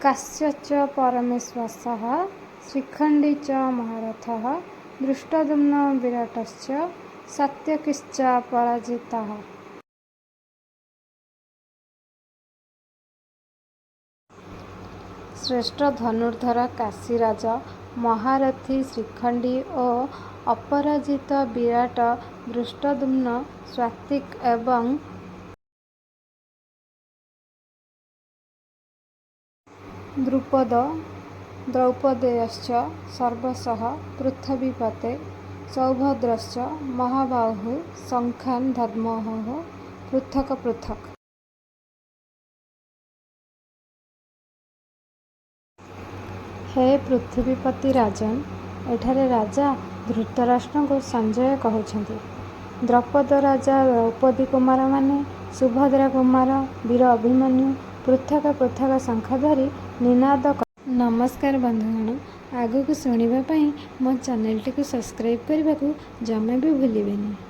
काश्यच परमेश्वरः श्रीखण्डी च महारथः दृष्टद्युम्न विराटश्च सात्यकीश्च पराजिताः। श्रेष्ठ धनुर्धर काशीराज महारथी श्रीखण्डी और अपराजित विराट दृष्टद्युम्न सात्विक एवं द्रुपद द्रौपदेयश्च सर्वशः पृथ्वीपते सौभद्रश्च महाबाहुः शङ्खान् दद्मोः पृथक् पृथक्। हे पृथ्वीपति राजन, एठारे राजा धृतराष्ट्र को संजय कहउछन्ति। द्रौपद राजा द्रौपदी कुमार माने सुभद्रा कुमार वीर अभिमन्यु पृथक पृथक शंख धरी निनाद। नमस्कार बंधुगण, आगु को शुणा मो चैनल टी सब्सक्राइब करने को जमा भी भूलिबेनी।